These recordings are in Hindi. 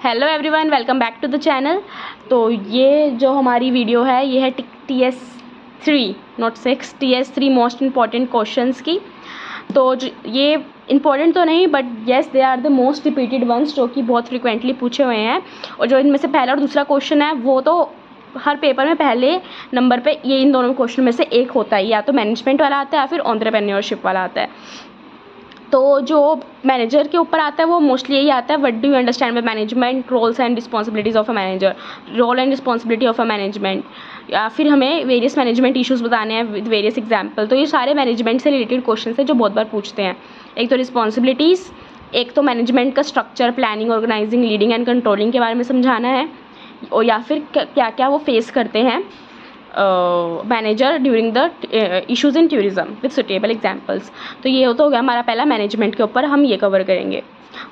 Hello everyone, welcome back to the channel. तो ये जो हमारी वीडियो है ये है TS3 not 6 TS3 most important questions की। तो ये इम्पॉर्टेंट तो नहीं but yes they are the most repeated ones जो कि बहुत फ्रिक्वेंटली पूछे हुए हैं। और जो इनमें से पहला और दूसरा क्वेश्चन है वो तो हर पेपर में पहले नंबर पे ये इन दोनों क्वेश्चन में से एक होता है, या तो मैनेजमेंट वाला आता है या फिर एंटरप्रेन्योरशिप वाला आता है। तो जो मैनेजर के ऊपर आता है वो मोस्टली यही आता है, what do you understand by management, roles and responsibilities of a manager, role and responsibility of a management, या फिर हमें वेरियस मैनेजमेंट इश्यूज़ बताने हैं विद वेरियस एग्जाम्पल। तो ये सारे मैनेजमेंट से रिलेटेड क्वेश्चन है जो बहुत बार पूछते हैं। एक तो रिस्पॉन्सिबिलिटीज़, एक तो मैनेजमेंट का structure, planning, organising, leading and controlling के बारे में समझाना है, और या फिर क्या क्या वो फेस करते हैं manager during the issues in tourism with suitable examples. तो ये तो हो गया हमारा पहला मैनेजमेंट के ऊपर, हम ये कवर करेंगे।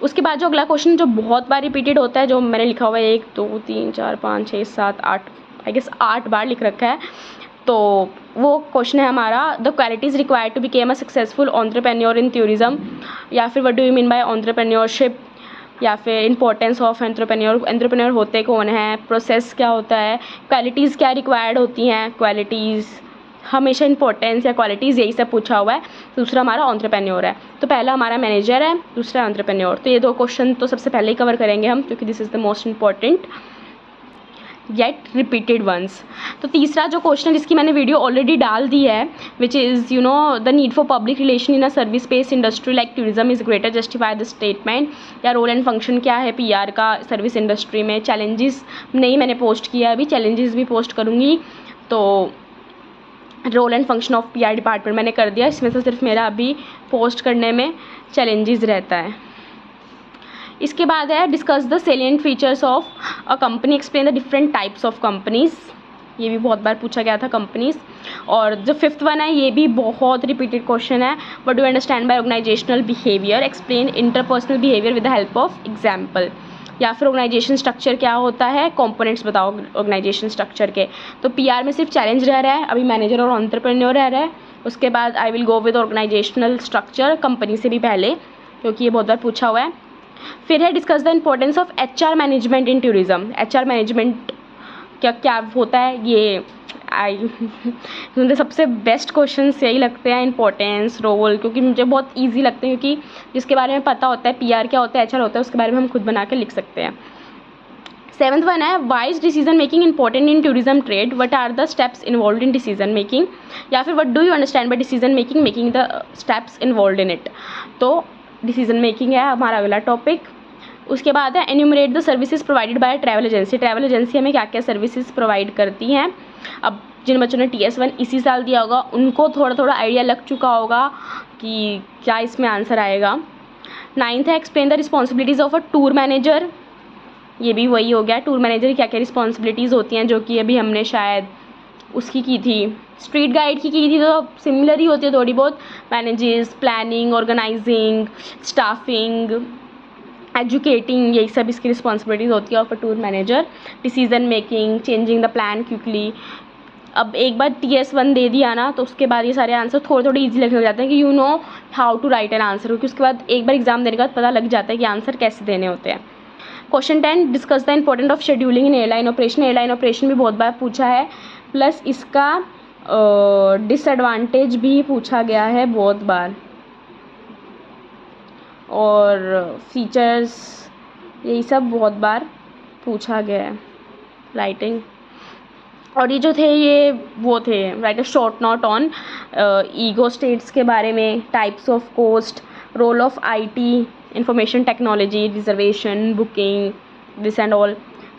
उसके बाद जो अगला क्वेश्चन जो बहुत बार रिपीटेड होता है, जो मैंने लिखा हुआ है 1 2 3 4 5 6 7 8 आई गेस 8 बार लिख रखा है। तो वो क्वेश्चन है हमारा, the qualities required to became a successful entrepreneur in tourism, या फिर what do you mean by entrepreneurship, या फिर इंपॉर्टेंस ऑफ एंटरप्रेन्योर होते कौन है, प्रोसेस क्या होता है, क्वालिटीज़ क्या रिक्वायर्ड होती हैं, क्वालिटीज़ हमेशा इंपॉर्टेंस या क्वालिटीज़ यही सब पूछा हुआ है। दूसरा हमारा एंटरप्रेन्योर है। तो पहला हमारा मैनेजर है, दूसरा एंटरप्रेन्योर। तो ये दो क्वेश्चन तो सबसे पहले ही कवर करेंगे हम, क्योंकि this is the most important yet repeated ones. तो तीसरा जो क्वेश्चन जिसकी मैंने वीडियो ऑलरेडी डाल दी है, which is you know the need for public relation in a service based industry like tourism is greater, justify the statement, या रोल एंड फंक्शन क्या है PR का सर्विस इंडस्ट्री में। चैलेंजेस नहीं मैंने पोस्ट किया, अभी चैलेंजेस भी पोस्ट करूँगी। तो role and function of PR department मैंने कर दिया, इसमें से सिर्फ मेरा अभी पोस्ट करने में चैलेंजेस रहता है। इसके बाद है discuss the salient features of a company, explain the different types of companies. ये भी बहुत बार पूछा गया था कंपनीज़। और जो 5th वन है ये भी बहुत रिपीटेड क्वेश्चन है, what do understand by organisational behaviour, explain interpersonal behaviour with the help of example, या फिर ऑर्गेनाइजेशन स्ट्रक्चर क्या होता है, कंपोनेंट्स बताओ ऑर्गेनाइजेशन स्ट्रक्चर के। तो PR में सिर्फ चैलेंज रह रहा है, अभी मैनेजर और एंटरप्रेन्योर रह रहा है। उसके बाद I will go with organisational structure, company से भी पहले, क्योंकि ये बहुत बार पूछा हुआ है। फिर है discuss the importance of HR management in tourism. HR management क्या क्या होता है, ये मुझे सबसे बेस्ट क्वेश्चंस यही लगते हैं, इंपॉर्टेंस, रोल, क्योंकि मुझे बहुत इजी लगते हैं, क्योंकि जिसके बारे में पता होता है PR क्या होता है, HR होता है, उसके बारे में हम खुद बना के लिख सकते हैं। 7th वन है why's decision making important in tourism trade, what are the steps involve in decision making, या फिर what do you understand by decision making, making the steps involve in it. तो डिसीजन मेकिंग है हमारा अगला टॉपिक। उसके बाद है enumerate the services provided by travel agency. Travel agency हमें क्या क्या सर्विसेज प्रोवाइड करती हैं। अब जिन बच्चों ने TS1 इसी साल दिया होगा उनको थोड़ा थोड़ा आइडिया लग चुका होगा कि क्या इसमें आंसर आएगा। 9th है explain the responsibilities of a tour manager. ये भी वही हो गया, टूर मैनेजर की क्या क्या रिस्पॉन्सिबिलिटीज़ होती हैं, जो कि अभी हमने शायद उसकी की थी, स्ट्रीट गाइड की थी, तो सिमिलर ही होती है थोड़ी बहुत। Manages, planning, organising, staffing, educating, यही सब इसकी रिस्पॉन्सिबिलिटीज़ होती है of a tour manager. Decision making, changing the plan quickly. अब एक बार TS1 दे दिया ना, तो उसके बाद ये सारे आंसर थोड़े थोड़े ईजी लगने लग जाते हैं कि you know how to write an answer, क्योंकि उसके बाद एक बार एग्जाम देने के बाद पता लग जाता है कि आंसर कैसे देने होते हैं। Question 10 discuss the important of scheduling in airline operation. Airline operation भी बहुत बार पूछा है, प्लस इसका डिसएडवांटेज भी पूछा गया है बहुत बार, और फीचर्स यही सब बहुत बार पूछा गया है। राइटिंग, और ये जो थे ये वो थे write a short note on ego states के बारे में, types of cost, role of IT, information technology, reservation, booking, this and all.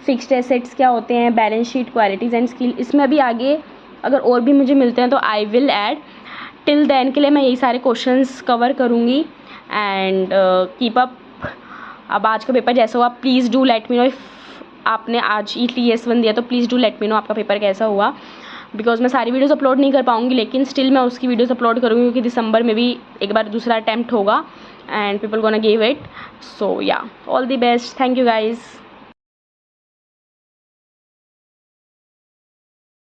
Fixed assets क्या होते हैं, balance sheet, qualities and skill. इसमें अभी आगे अगर और भी मुझे मिलते हैं तो I will add. Till then के लिए मैं यही सारे क्वेश्चंस कवर करूँगी एंड कीप अप। अब आज का पेपर जैसा हुआ, please do let me know. If आपने आज ही TS1 दिया तो please do let me know आपका पेपर कैसा हुआ, बिकॉज मैं सारी वीडियोस अपलोड नहीं कर पाऊँगी, लेकिन स्टिल मैं उसकी वीडियोस अपलोड करूँगी, क्योंकि दिसंबर में भी एक बार दूसरा अटैम्प्ट होगा and people gonna give it. So yeah, all the best, thank you guys.